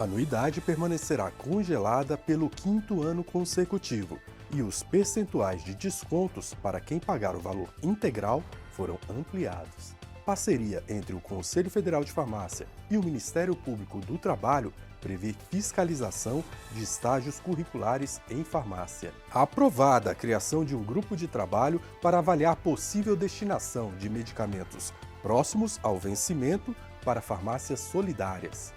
A anuidade permanecerá congelada pelo quinto ano consecutivo e os percentuais de descontos para quem pagar o valor integral foram ampliados. Parceria entre o Conselho Federal de Farmácia e o Ministério Público do Trabalho prevê fiscalização de estágios curriculares em farmácia. Aprovada a criação de um grupo de trabalho para avaliar possível destinação de medicamentos próximos ao vencimento para farmácias solidárias.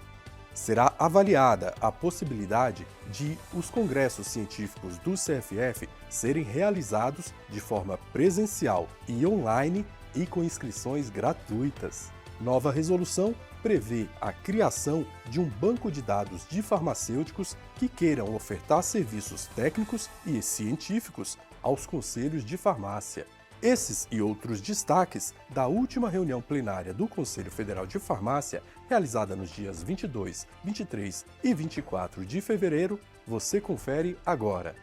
Será avaliada a possibilidade de os congressos científicos do CFF serem realizados de forma presencial e online e com inscrições gratuitas. Nova resolução prevê a criação de um banco de dados de farmacêuticos que queiram ofertar serviços técnicos e científicos aos conselhos de farmácia. Esses e outros destaques da última reunião plenária do Conselho Federal de Farmácia, realizada nos dias 22, 23 e 24 de fevereiro, você confere agora.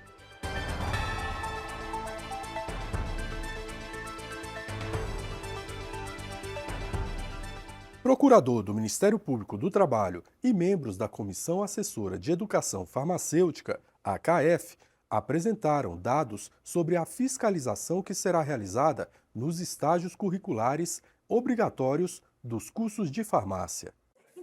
Procurador do Ministério Público do Trabalho e membros da Comissão Assessora de Educação Farmacêutica, ACF, apresentaram dados sobre a fiscalização que será realizada nos estágios curriculares obrigatórios dos cursos de farmácia.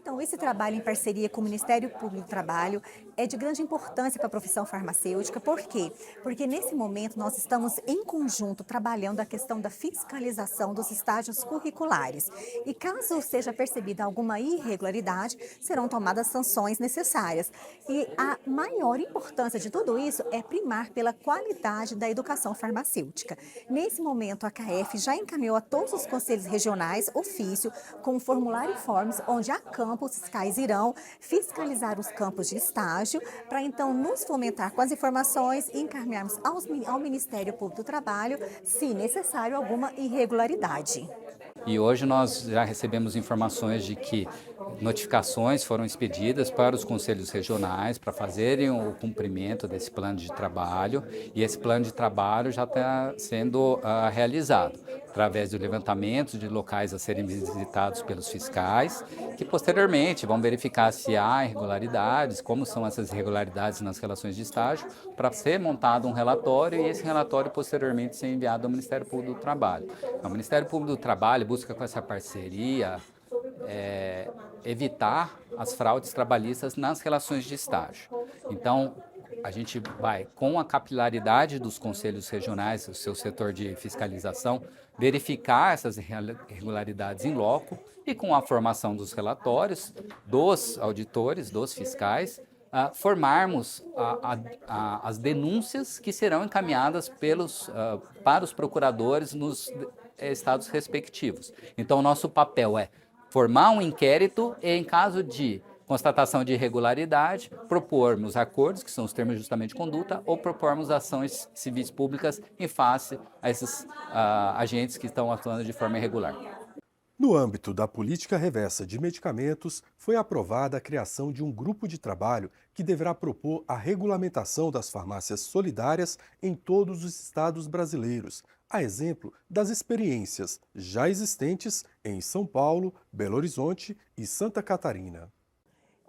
Então, esse trabalho em parceria com o Ministério Público do Trabalho é de grande importância para a profissão farmacêutica. Por quê? Porque nesse momento nós estamos em conjunto trabalhando a questão da fiscalização dos estágios curriculares. E caso seja percebida alguma irregularidade, serão tomadas sanções necessárias. E a maior importância de tudo isso é primar pela qualidade da educação farmacêutica. Nesse momento, a CAEF já encaminhou a todos os conselhos regionais ofício com um formulário informes onde a campos fiscais irão fiscalizar os campos de estágio para então nos fomentar com as informações e encaminharmos ao Ministério Público do Trabalho, se necessário, alguma irregularidade. E hoje nós já recebemos informações de que notificações foram expedidas para os conselhos regionais para fazerem o cumprimento desse plano de trabalho, e esse plano de trabalho já está sendo realizado através do levantamento de locais a serem visitados pelos fiscais, que posteriormente vão verificar se há irregularidades, como são essas irregularidades nas relações de estágio, para ser montado um relatório e esse relatório posteriormente ser enviado ao Ministério Público do Trabalho. O Ministério Público do Trabalho busca com essa parceria evitar as fraudes trabalhistas nas relações de estágio. Então, a gente vai, com a capilaridade dos conselhos regionais, o seu setor de fiscalização, verificar essas irregularidades em loco e, com a formação dos relatórios, dos auditores, dos fiscais, formarmos as denúncias que serão encaminhadas para os procuradores nos estados respectivos. Então, o nosso papel é formar um inquérito e, em caso de constatação de irregularidade, propormos acordos, que são os termos de ajustamento de conduta, ou propormos ações civis públicas em face a esses agentes que estão atuando de forma irregular. No âmbito da política reversa de medicamentos, foi aprovada a criação de um grupo de trabalho que deverá propor a regulamentação das farmácias solidárias em todos os estados brasileiros, a exemplo das experiências já existentes em São Paulo, Belo Horizonte e Santa Catarina.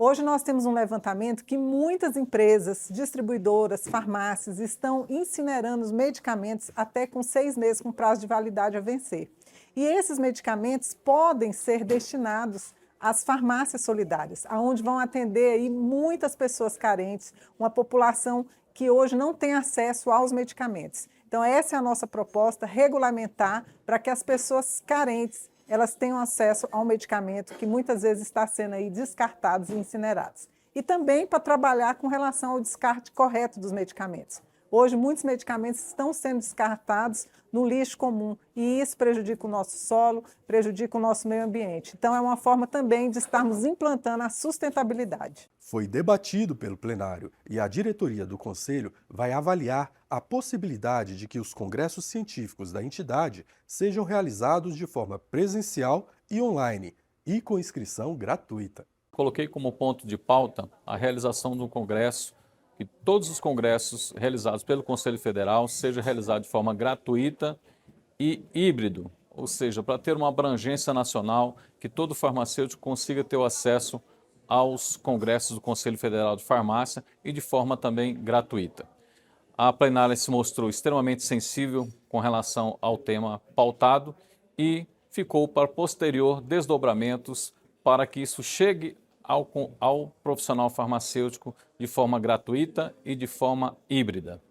Hoje nós temos um levantamento que muitas empresas, distribuidoras, farmácias estão incinerando os medicamentos até com 6 meses com prazo de validade a vencer. E esses medicamentos podem ser destinados às farmácias solidárias, onde vão atender aí muitas pessoas carentes, uma população que hoje não tem acesso aos medicamentos. Então essa é a nossa proposta, regulamentar para que as pessoas carentes elas tenham acesso ao medicamento que muitas vezes está sendo aí descartados e incinerados. E também para trabalhar com relação ao descarte correto dos medicamentos. Hoje, muitos medicamentos estão sendo descartados no lixo comum e isso prejudica o nosso solo, prejudica o nosso meio ambiente. Então, é uma forma também de estarmos implantando a sustentabilidade. Foi debatido pelo plenário e a diretoria do Conselho vai avaliar a possibilidade de que os congressos científicos da entidade sejam realizados de forma presencial e online e com inscrição gratuita. Coloquei como ponto de pauta a realização de um congresso, que todos os congressos realizados pelo Conselho Federal sejam realizados de forma gratuita e híbrido, ou seja, para ter uma abrangência nacional, que todo farmacêutico consiga ter o acesso aos congressos do Conselho Federal de Farmácia e de forma também gratuita. A plenária se mostrou extremamente sensível com relação ao tema pautado e ficou para posterior desdobramentos para que isso chegue ao profissional farmacêutico de forma gratuita e de forma híbrida.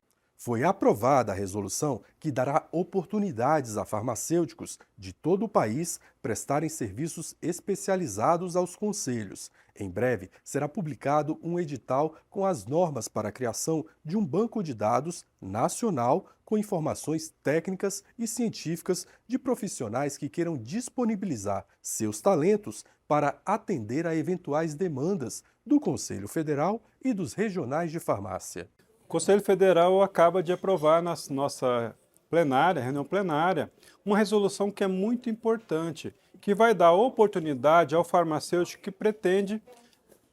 Foi aprovada a resolução que dará oportunidades a farmacêuticos de todo o país prestarem serviços especializados aos conselhos. Em breve, será publicado um edital com as normas para a criação de um banco de dados nacional com informações técnicas e científicas de profissionais que queiram disponibilizar seus talentos para atender a eventuais demandas do Conselho Federal e dos regionais de farmácia. O Conselho Federal acaba de aprovar na nossa reunião plenária, uma resolução que é muito importante, que vai dar oportunidade ao farmacêutico que pretende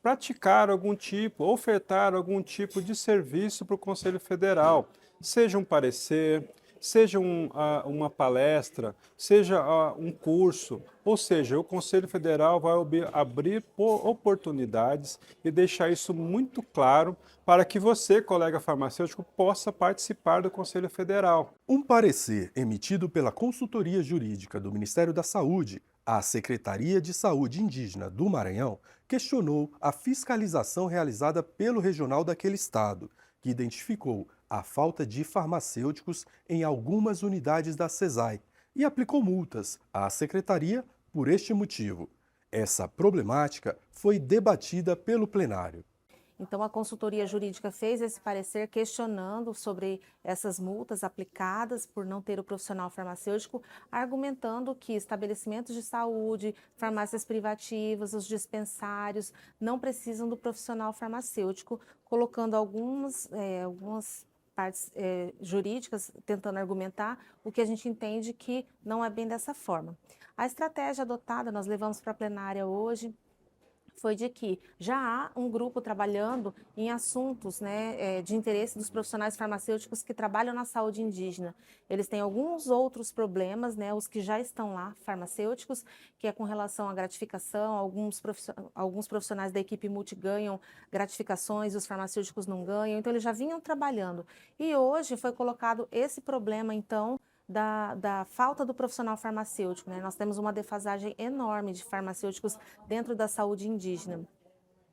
praticar algum tipo, ofertar algum tipo de serviço para o Conselho Federal, seja um parecer, seja uma palestra, seja um curso, ou seja, o Conselho Federal vai abrir oportunidades e deixar isso muito claro para que você, colega farmacêutico, possa participar do Conselho Federal. Um parecer emitido pela Consultoria Jurídica do Ministério da Saúde à Secretaria de Saúde Indígena do Maranhão questionou a fiscalização realizada pelo regional daquele estado, que identificou a falta de farmacêuticos em algumas unidades da CESAI e aplicou multas à secretaria por este motivo. Essa problemática foi debatida pelo plenário. Então, a consultoria jurídica fez esse parecer questionando sobre essas multas aplicadas por não ter o profissional farmacêutico, argumentando que estabelecimentos de saúde, farmácias privativas, os dispensários não precisam do profissional farmacêutico, colocando algumas partes jurídicas tentando argumentar o que a gente entende que não é bem dessa forma. A estratégia adotada, nós levamos para a plenária hoje, foi de que já há um grupo trabalhando em assuntos de interesse dos profissionais farmacêuticos que trabalham na saúde indígena. Eles têm alguns outros problemas, os que já estão lá, farmacêuticos, que é com relação à gratificação, alguns profissionais da equipe multi ganham gratificações e os farmacêuticos não ganham, então eles já vinham trabalhando. E hoje foi colocado esse problema, então, da falta do profissional farmacêutico. Nós temos uma defasagem enorme de farmacêuticos dentro da saúde indígena.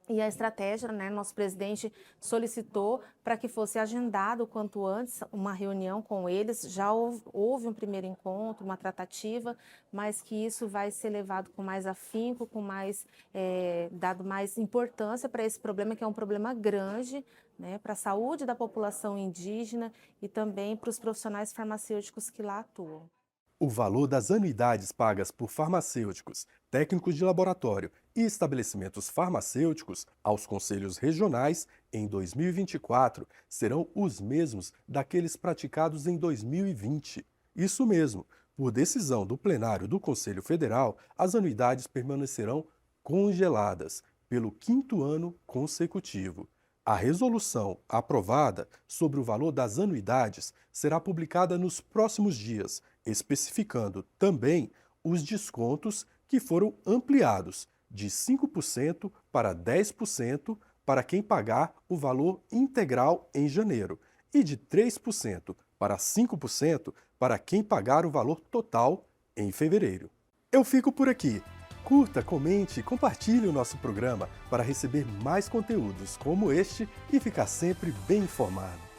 E a estratégia, nosso presidente solicitou para que fosse agendado o quanto antes uma reunião com eles. Já houve um primeiro encontro, uma tratativa, mas que isso vai ser levado com mais afinco, com mais dado mais importância para esse problema, que é um problema grande, para a saúde da população indígena e também para os profissionais farmacêuticos que lá atuam. O valor das anuidades pagas por farmacêuticos, técnicos de laboratório e estabelecimentos farmacêuticos aos conselhos regionais em 2024 serão os mesmos daqueles praticados em 2020. Isso mesmo, por decisão do plenário do Conselho Federal, as anuidades permanecerão congeladas pelo 5º ano consecutivo. A resolução aprovada sobre o valor das anuidades será publicada nos próximos dias, especificando também os descontos que foram ampliados de 5% para 10% para quem pagar o valor integral em janeiro e de 3% para 5% para quem pagar o valor total em fevereiro. Eu fico por aqui. Curta, comente e compartilhe o nosso programa para receber mais conteúdos como este e ficar sempre bem informado.